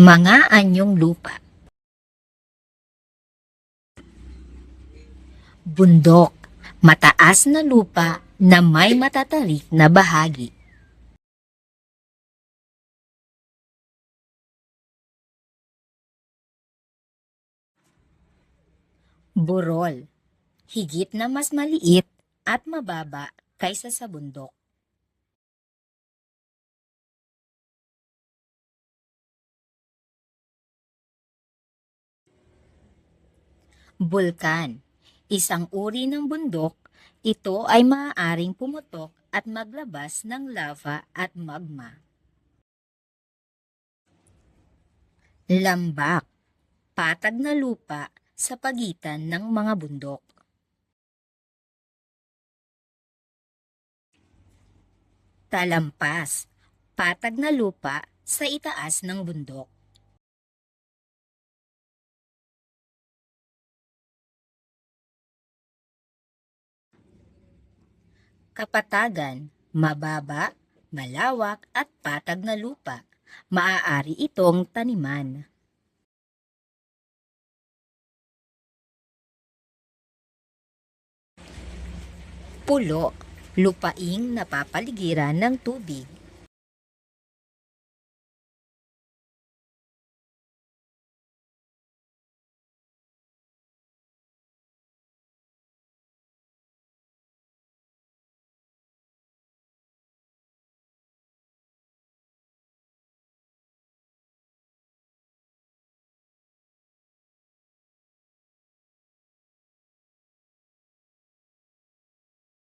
Mga anyong lupa. Bundok, mataas na lupa na may matatarik na bahagi. Burol, higit na mas maliit at mababa kaysa sa bundok. Bulkan, isang uri ng bundok, ito ay maaaring pumutok at maglabas ng lava at magma. Lambak, patag na lupa sa pagitan ng mga bundok. Talampas, patag na lupa sa itaas ng bundok. Kapatagan, mababa, malawak at patag na lupa. Maaari itong taniman. Pulo, lupaing napapaligiran ng tubig.